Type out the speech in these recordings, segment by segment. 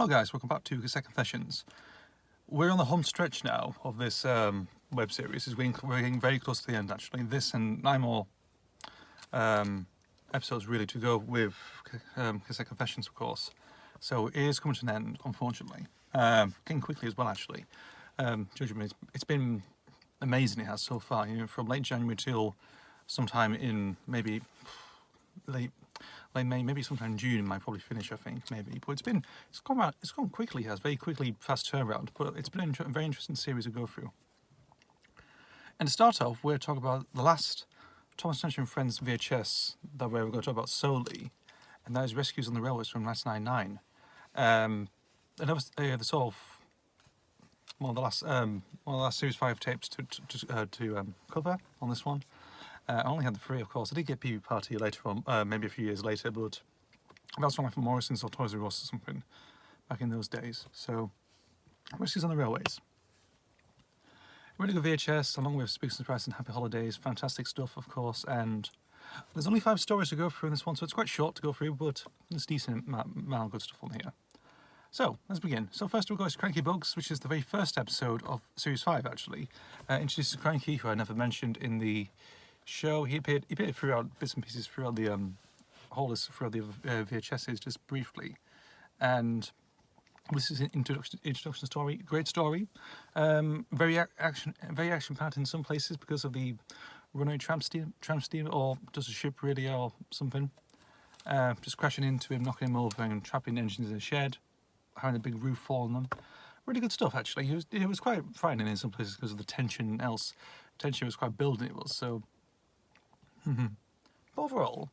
Hello guys, welcome back to Cassette Confessions. We're on the home stretch now of this web series. We're getting very close to the end actually. This and 9 more episodes really to go with Cassette Confessions, of course. So it is coming to an end, unfortunately. Getting quickly as well actually. Judging me, it's been amazing, it has so far. You know, from late January till sometime in maybe late May, maybe sometime in June, might probably finish, I think, maybe. But it's gone quickly, it has, very quickly, fast turnaround. But it's been a very interesting series to go through. And to start off, we're talking about the last Thomas Tension and Friends VHS that we're going to talk about solely, and that is Rescues on the Railways from 1999. And that was the sort of one of the last Series 5 tapes to cover on this one. I only had the 3, of course. I did get PB Party later on, maybe a few years later, but that's from like Morrison's or Toys R Us or something back in those days. So, Rescues on the Railways. Really good VHS, along with Spooks and Surprise and Happy Holidays. Fantastic stuff, of course. And there's only 5 stories to go through in this one, so it's quite short to go through, but there's a decent amount of good stuff on here. So, let's begin. So first we'll go to Scratchy Books, which is the very first episode of Series 5, actually. Introduces Cranky, who I never mentioned in the show. He appeared throughout bits and pieces throughout the throughout the VHSs, just briefly. And this is an introduction story. Great story. Very action packed in some places because of the runaway tramp steam, or does a ship really, or something. Just crashing into him, knocking him over, and trapping engines in a shed, having a big roof fall on them. Really good stuff, actually. It was quite frightening in some places because of the tension was quite building. It was so. But overall,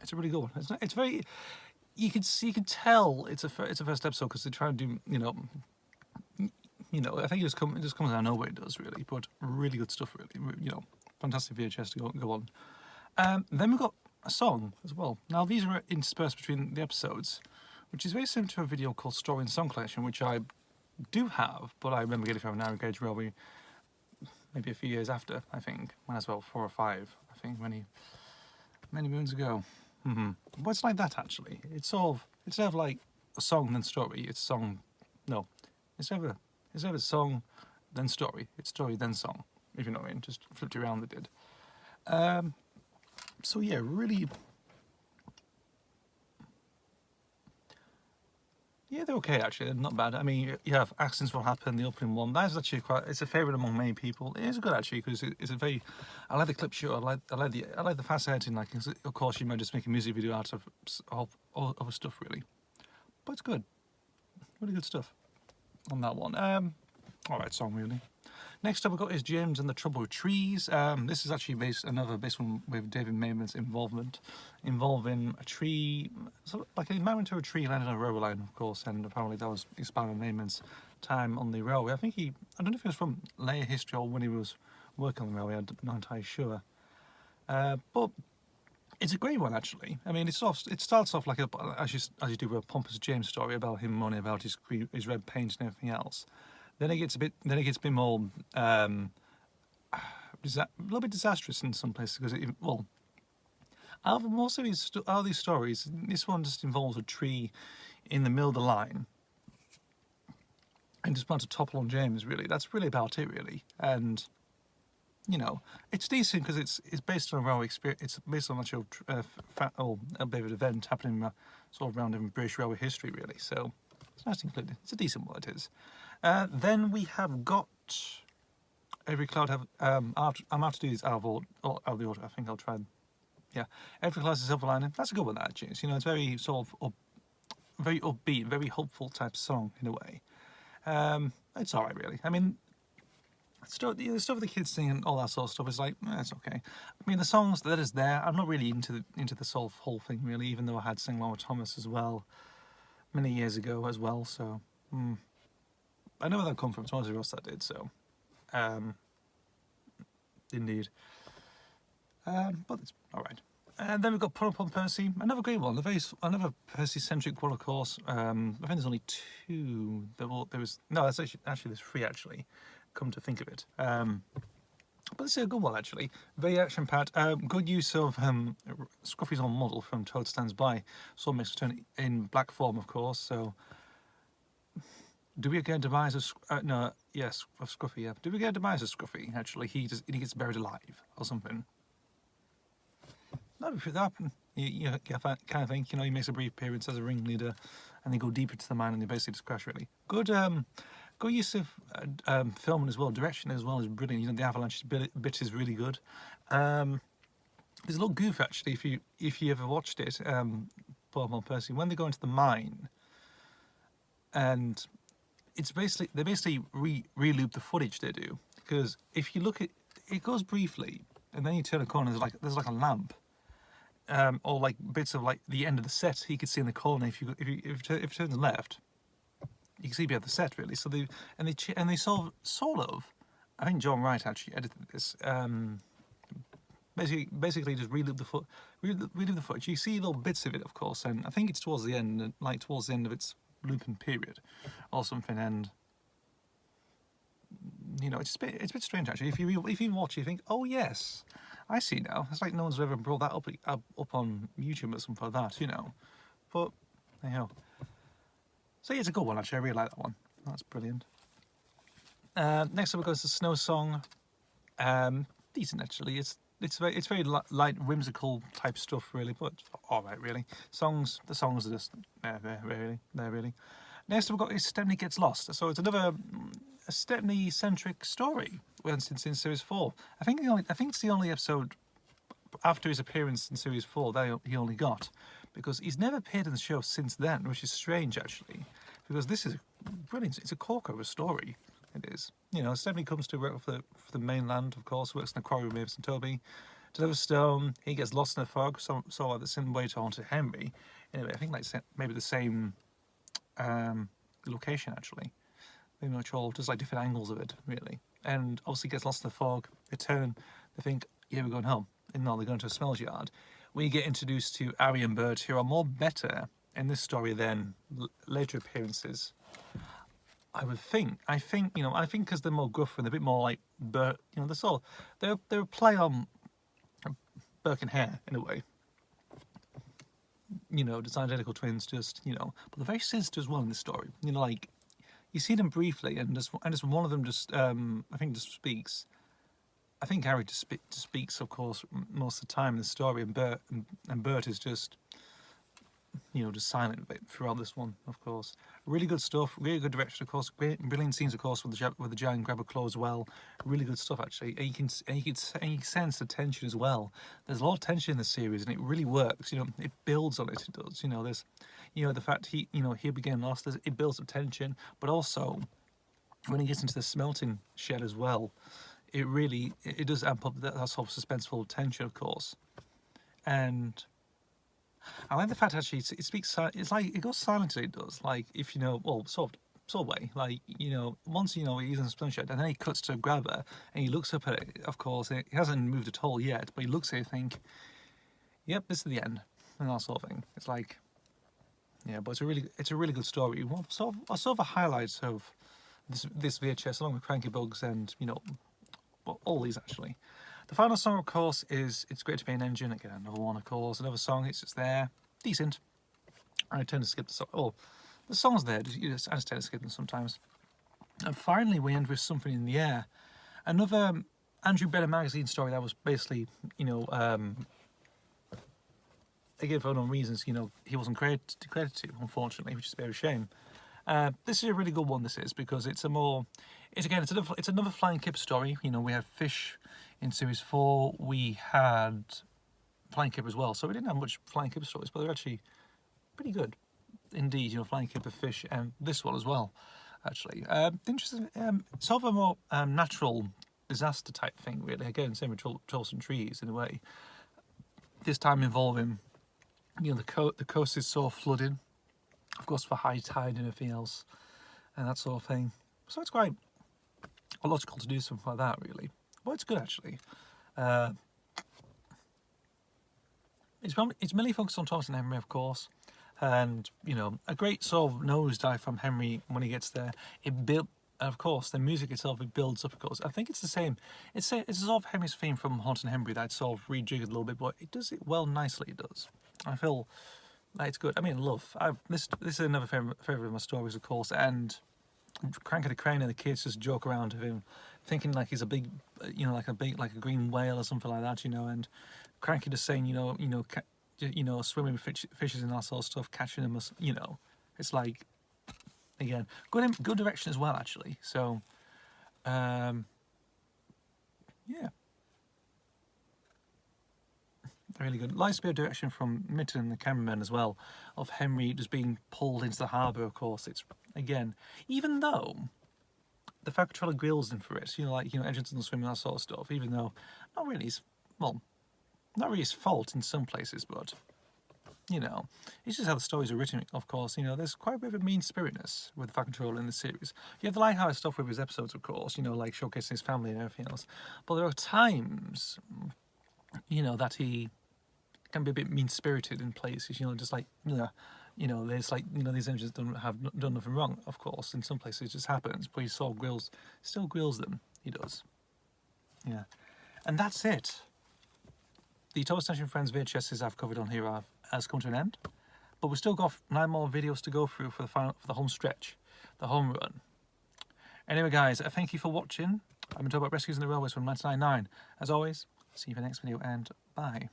it's a really good one. It's very. You can tell it's a first episode because they try and do I think it just comes out of nowhere. It does really, but really good stuff. Really, fantastic VHS to go on. Then we've got a song as well. Now these are interspersed between the episodes, which is very similar to a video called Story and Song Collection, which I do have, but I remember getting from an Narrow Gauge Railway maybe a few years after, I think, when I was about 4 or 5, I think, many moons ago. But it's like that, actually. It's sort of, instead of like a song then story, it's song, no, instead of a song then story, it's story then song, if you know what I mean, just flipped around they did. So yeah, really, yeah, they're okay actually. They're not bad. I mean, you have Accidents Will Happen, the opening one. That is actually it's a favourite among many people. It is good actually because it's a very. I like the clip show. I like the fast editing. Like, of course, you might just make a music video out of all other stuff really, but it's good. Really good stuff on that one. All right, song really. Next up, we've got is James and the Trouble with Trees. This is actually another based one with David Mayman's involvement, involving a tree, so like he went to a tree landed on a railway line, of course, and apparently that was inspired by Mayman's time on the railway. I don't know if it was from later history or when he was working on the railway, I'm not entirely sure. But it's a great one actually. I mean, it starts off like as you do with a pompous James story about him moaning about his red paint and everything else. Then it gets a bit more, a little bit disastrous in some places because out of these stories, this one just involves a tree in the middle of the line and just about to topple on James. Really, that's really about it, really. And it's decent because it's based on a railway experience. It's based on actual a bit of an event happening sort of around in British railway history, really. So it's nice to include it. It's a decent one, it is. Then we have got Every Cloud Have. I'm out to do these out of the order. I think I'll try. Yeah, Every Cloud Has a Silver Lining. That's a good one, actually. It's very sort of very upbeat, very hopeful type song in a way. It's all right, really. I mean, the stuff with the kids singing and all that sort of stuff is like, it's okay. I mean, the songs that is there, I'm not really into the sort of whole thing really, even though I had sing along with Thomas as well many years ago as well. So. I know where that come from. Toys R Us that did so. Indeed. But it's all right. And then we've got Pull Up on Percy, another great one. Another Percy-centric one, of course. I think there's only 2. That's actually there's 3 actually. Come to think of it. But this is a good one actually. Very action packed. Good use of Scruffy's own model from Toad Stands By. So makes return in black form, of course. So, do we get a demise of no? Yes, of Scruffy. Yeah. Do we get a demise of Scruffy? Actually, he gets buried alive or something. No, that you kind of think, he makes a brief appearance as a ringleader, and they go deeper into the mine and they basically just crash. Really good. Good use of filming as well. Direction as well is brilliant. The avalanche bit is really good. There's a little goof actually if you ever watched it. Paul Percy, when they go into the mine, and they basically re-loop the footage they do, because if you look at it goes briefly and then you turn a corner, there's like a lamp, or like bits of like the end of the set you could see in the corner. If you turn to the left, you can see behind the set really. So they sort of, I think John Wright actually edited this. Basically just reloop the footage. You see little bits of it, of course, and I think it's towards the end of its looping period or something. And it's a bit strange actually. If you watch, you think, oh yes, I see now. It's like no one's ever brought that up on YouTube or something like that, But anyhow, so yeah, it's a good one actually. I really like that one. That's brilliant. Next up goes the Snow Song. Decent actually. It's very light, whimsical type stuff really, but all right really. The songs are just there really. Next up we've got is Stepney Gets Lost. So it's another a Stepney centric story. Since in series 4, I think it's the only episode after his appearance in series 4 that he only got, because he's never appeared in the show since then, which is strange actually, because this is brilliant. It's a corker of a story. It is. Stepney comes to work for the mainland, of course, works in a quarry with Mavis and Toby. Delivers stone, he gets lost in the fog, so like the same way to Henry. Anyway, I think maybe the same location actually. Pretty much all just like different angles of it, really. And obviously gets lost in the fog. They turn, they think, yeah, we're going home. And no, they're going to a smells yard. We get introduced to Ari and Bert, who are more better in this story than later appearances. I think because they're more gruff and a bit more like Bert, they're a play on Burke and Hare in a way. Just identical twins, but they're very sinister as well in this story. Like you see them briefly, and just one of them just I think just speaks. I think Harry just speaks, of course, most of the time in the story, and Bert is just just silent throughout this one, of course. Really good stuff, really good direction, of course. Brilliant scenes, of course, with the giant grabber claw as well. Really good stuff, actually. And you can sense the tension as well. There's a lot of tension in the series, and it really works. It builds on it. It does. There's, the fact he'll be getting lost. It builds up tension, but also when he gets into the smelting shed as well, it does amp up that sort of suspenseful tension, of course. And I like the fact actually it speaks. It's like it goes silent. It does. Like if sort of way. Like once he's in the splint shed, and then he cuts to a grabber, and he looks up at it. Of course, it hasn't moved at all yet, but he looks at it and think, "Yep, this is the end," and that sort of thing. It's like, yeah, but it's a really good story. Sort of a highlights of this VHS, along with Cranky Bugs and all these actually. The final song, of course, is It's Great to Be an Engine. Again, another one, of course. Another song, it's just there. Decent. I tend to skip the song. Oh, the song's there. I just tend to skip them sometimes. And finally, we end with Something in the Air. Another Andrew Bennett magazine story that was basically, again, for unknown reasons, he wasn't credited to, unfortunately, which is a bit of a shame. This is a really good one, this is, because it's another Flying Kip story. We had Fish in series 4, we had Flying Kip as well, so we didn't have much Flying Kip stories, but they're actually pretty good indeed. Flying Kip, and Fish, and this one as well, actually. Interesting, sort of a more natural disaster type thing, really. Again, same with Trolls and Trees in a way. This time involving, the coast is so flooded, of course, for high tide and everything else, and that sort of thing. So it's quite illogical to do something like that, really. But it's good, actually. It's mainly focused on Thomas and Henry, of course, and a great sort of nosedive from Henry when he gets there. It built And of course, the music itself, it builds up, of course. I think it's the same. It's sort of Henry's theme from Haunting Henry that sort of rejigged a little bit, but it does it well nicely, it does. I feel like it's good. I mean, love. This is another favourite of my stories, of course, and Cranky the Crane and the kids just joke around with him, thinking like he's a big, like a green whale or something like that, and Cranky just saying, swimming with fishes and that sort of stuff, catching them, it's like, again, good direction as well, actually. So, yeah, really good. Nice bit of direction from Mitten, the cameraman, as well, of Henry just being pulled into the harbour. Of course, it's again, even though the Fire Controller grills him for it, Edgerton swimming, that sort of stuff. Even though not really his fault in some places, but. It's just how the stories are written, of course. There's quite a bit of a mean-spiritedness with the Fire Controller in the series. You have the lighthearted stuff with his episodes, of course, like showcasing his family and everything else. But there are times, that he can be a bit mean-spirited in places, just like, there's like, these engines have done nothing wrong, of course. In some places it just happens, but he still grills them. He does. Yeah. And that's it. The Thomas Tension Friends VHSs I've covered on here has come to an end, but we've still got 9 more videos to go through for the home stretch, the home run. Anyway, guys, thank you for watching. I've been talking about Rescues in the Railways from 1999. As always, see you for the next video, and bye.